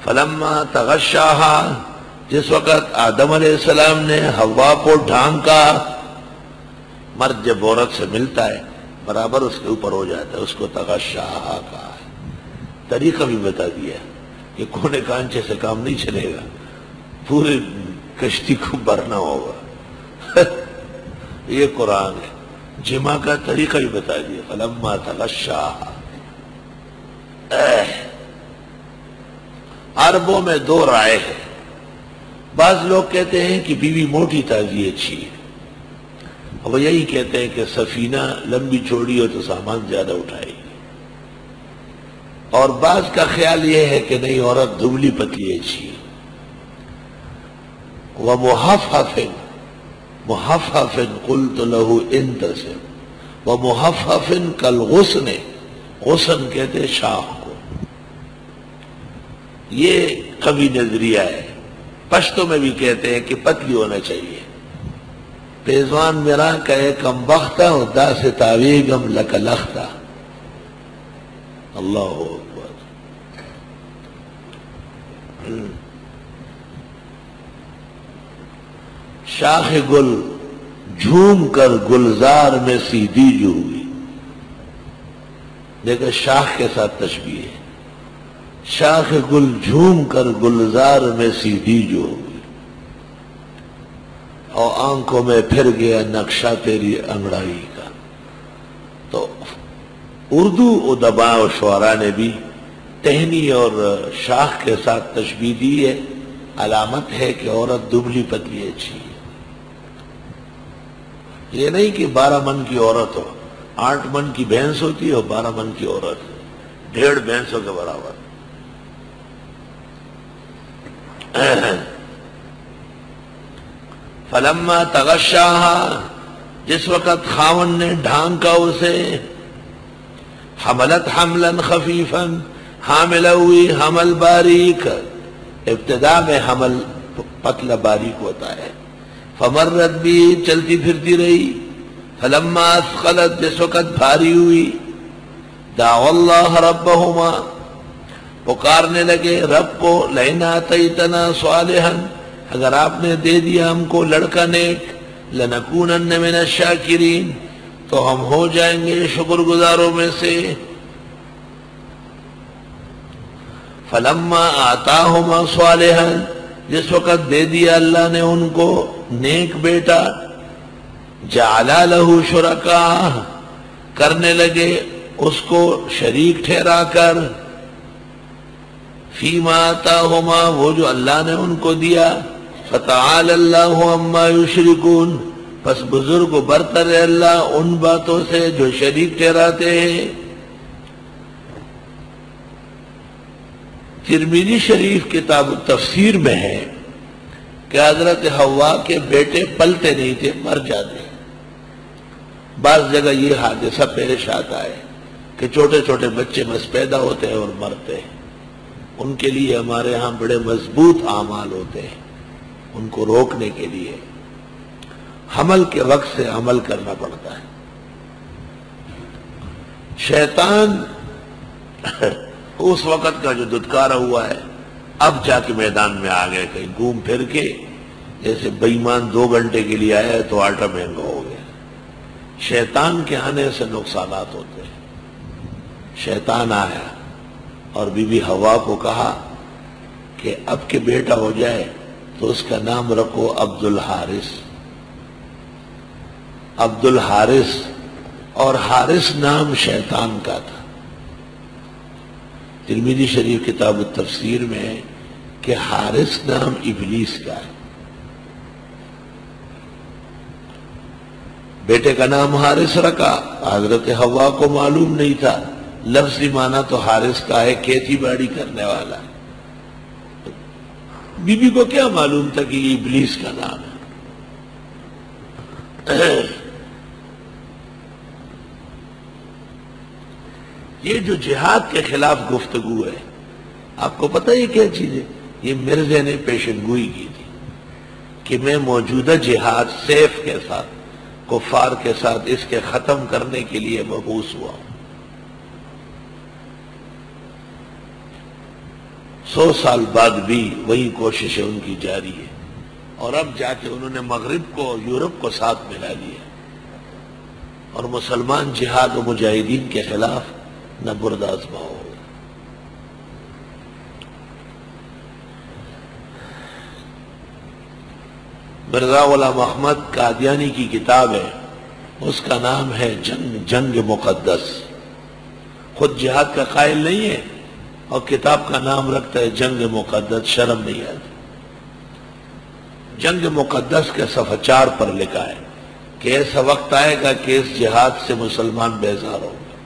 فلما تغشاہا، جس وقت آدم علیہ السلام نے حوا کو ڈھانکا، مرد جب عورت سے ملتا ہے برابر اس کے اوپر ہو جاتا ہے، اس کو تغشاہا کہا ہے۔ طریقہ بھی بتا دیا کہ کونے کانچے سے کام نہیں چلے گا، پورے کشتی کو بھرنا ہوگا۔ یہ قرآن ہے۔ جمع کا طریقہ بھی بتا دیا، فلما تغشاہا۔ عربوں میں دو رائے ہیں، بعض لوگ کہتے ہیں کہ بیوی موٹی تازی اچھی ہے، اور وہ یہی کہتے ہیں کہ سفینہ لمبی چوڑی ہو تو سامان زیادہ اٹھائے گی، اور بعض کا خیال یہ ہے کہ نہیں، عورت دبلی پتلی اچھی ہے۔ وَمُحَفَّفٍ مُحَفَّفٍ قُلْتُ لَهُ انْتَصِبْ وَمُحَفَّفٍ کالغصن، غصن کہتے ہیں شاخ کو۔ یہ کبھی نظریہ ہے۔ پشتو میں بھی کہتے ہیں کہ پتلی ہونا چاہیے۔ پیزوان میرا کہے کم بختہ و دا سے تاویگم لک لختہ۔ اللہ اکبر۔ شاخ گل جھوم کر گلزار میں سیدھی جو ہوئی، دیکھیں شاخ کے ساتھ تشبیہ ہے۔ شاخ گل جھوم کر گلزار میں سیدھی جو ہوئی، اور آنکھوں میں پھر گیا نقشہ تیری انگڑائی کا۔ تو اردو ادباء و شعراء نے بھی ٹہنی اور شاخ کے ساتھ تشبیہ دی ہے، علامت ہے کہ عورت دبلی پتلی اچھی ہے۔ یہ نہیں کہ 12 من کی عورت ہو، 8 من کی بھینس ہوتی ہے اور 12 من کی عورت، 1.5 بھینسوں کے برابر۔ فلما تغشاہا، جس وقت خاون نے ڈھانکا اسے، حملت حملا خفیفا، حاملہ ہوئی حمل باریک۔ ابتدا میں حمل پتلا باریک ہوتا ہے۔ فمرت بھی، چلتی پھرتی رہی۔ فلما اثقلت، جس وقت بھاری ہوئی، دعوا اللہ ربہما، پکارنے لگے رب کو، لئن آتیتنا صالحا، اگر آپ نے دے دیا ہم کو لڑکا نیک، لنکونن من الشاکرین، تو ہم ہو جائیں گے شکر گزاروں میں سے۔ فلما آتاہما صالحا، جس وقت دے دیا اللہ نے ان کو نیک بیٹا، جعلا لہ شرکاء، کرنے لگے اس کو شریک ٹھہرا کر، فیما آتاہما، وہ جو اللہ نے ان کو دیا، فتعالی اللہ عما یشرکون، پس بزرگ و برتر ہے اللہ ان باتوں سے جو شریک ٹھہراتے ہیں۔ ترمذی شریف کتاب التفسیر میں ہے کہ حضرت حوا کے بیٹے پلتے نہیں تھے، مر جاتے۔ بعض جگہ یہ حادثہ پیش آتا ہے کہ چھوٹے چھوٹے بچے بس پیدا ہوتے ہیں اور مرتے ہیں۔ ان کے لیے ہمارے ہاں بڑے مضبوط اعمال ہوتے ہیں، ان کو روکنے کے لیے حمل کے وقت سے عمل کرنا پڑتا ہے۔ شیطان اس وقت کا جو دھتکارا ہوا ہے، اب جا کے میدان میں آ گئے، کہیں گھوم پھر کے، جیسے بے ایمان 2 گھنٹے کے لیے آیا تو آٹا مہنگا ہو گیا۔ شیطان کے آنے سے نقصانات ہوتے ہیں۔ شیطان آیا اور بی بی حوا کو کہا کہ اب کے بیٹا ہو جائے تو اس کا نام رکھو عبد الحارث۔ عبد الحارث، اور حارث نام شیطان کا تھا۔ ترمذی شریف کتاب التفسیر میں ہے کہ حارث نام ابلیس کا ہے۔ بیٹے کا نام حارث رکھا، حضرت حوا کو معلوم نہیں تھا، لفظی معنی تو حارث کا ہے کھیتی باڑی کرنے والا۔ بی بی کو کیا معلوم تھا کہ یہ ابلیس کا نام ہے۔ یہ جو جہاد کے خلاف گفتگو ہے، آپ کو پتہ یہ کیا چیز ہے؟ یہ مرزا نے پیشن گوئی کی تھی کہ میں موجودہ جہاد سیف کے ساتھ، کفار کے ساتھ، اس کے ختم کرنے کے لیے مبعوث ہوا ہوں۔ 100 سال بعد بھی وہی کوششیں ان کی جاری ہے، اور اب جا کے انہوں نے مغرب کو، یورپ کو ساتھ ملا لیا، اور مسلمان جہاد و مجاہدین کے خلاف نہ بردازمہ ہو۔ مرزا غلام احمد قادیانی کی کتاب ہے، اس کا نام ہے جنگ مقدس۔ خود جہاد کا قائل نہیں ہے اور کتاب کا نام رکھتا ہے جنگ مقدس، شرم نہیں آتی۔ جنگ مقدس کے صفحہ 4 پر لکھا ہے کہ ایسا وقت آئے گا کہ اس جہاد سے مسلمان بیزار ہوں گے،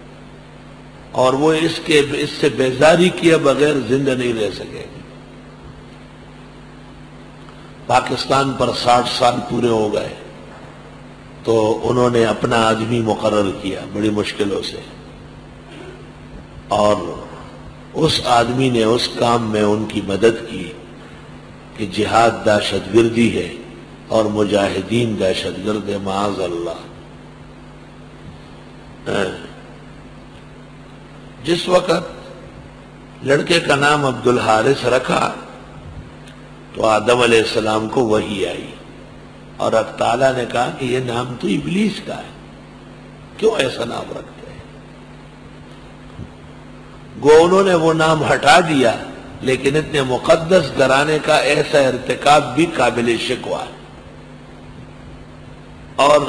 اور وہ اس سے بیزاری کیے بغیر زندہ نہیں رہ سکے گے۔ پاکستان پر 60 سال پورے ہو گئے تو انہوں نے اپنا آدمی مقرر کیا بڑی مشکلوں سے، اور اس آدمی نے اس کام میں ان کی مدد کی کہ جہاد دہشت گردی ہے اور مجاہدین دہشت گرد ہے، معاذ اللہ۔ جس وقت لڑکے کا نام عبد الحارث رکھا تو آدم علیہ السلام کو وحی آئی، اور اب تعالیٰ نے کہا کہ یہ نام تو ابلیس کا ہے، کیوں ایسا نام رکھتے ہیں؟ گو انہوں نے وہ نام ہٹا دیا، لیکن اتنے مقدس گھرانے کا ایسا ارتکاب بھی قابل شکوہ ہے، اور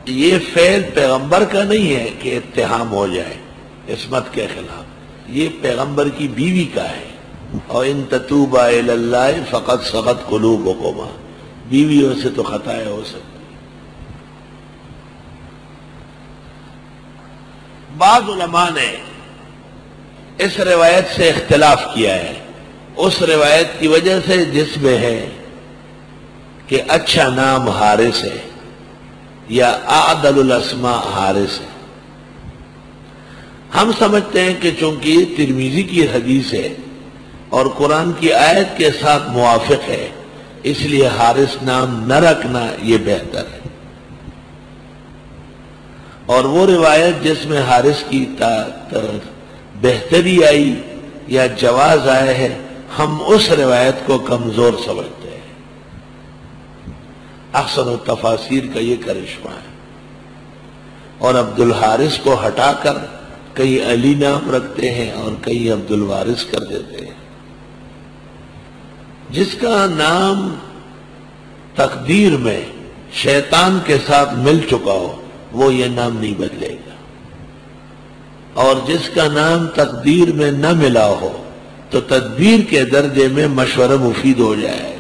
یہ فعل پیغمبر کا نہیں ہے کہ اتہام ہو جائے عصمت کے خلاف، یہ پیغمبر کی بیوی کا ہے، اور ان تتوبا الی اللہ فقد صغت قلوبکما، بیویوں سے تو خطائیں ہو سکتی۔ بعض علماء نے اس روایت سے اختلاف کیا ہے، اس روایت کی وجہ سے جس میں ہے کہ اچھا نام حارث ہے یا اعدل الاسماء حارث ہے۔ ہم سمجھتے ہیں کہ چونکہ یہ ترمذی کی حدیث ہے اور قرآن کی آیت کے ساتھ موافق ہے، اس لیے حارث نام نہ رکھنا یہ بہتر ہے، اور وہ روایت جس میں حارث کی بہتری آئی یا جواز آئے ہے، ہم اس روایت کو کمزور سمجھتے ہیں۔ احسن التفاسیر کا یہ کرشمہ ہے، اور عبد الحارث کو ہٹا کر کئی علی نام رکھتے ہیں اور کئی عبد الوارث کر دیتے ہیں۔ جس کا نام تقدیر میں شیطان کے ساتھ مل چکا ہو وہ یہ نام نہیں بدلے گا، اور جس کا نام تقدیر میں نہ ملا ہو تو تدبیر کے درجے میں مشورہ مفید ہو جائے گا۔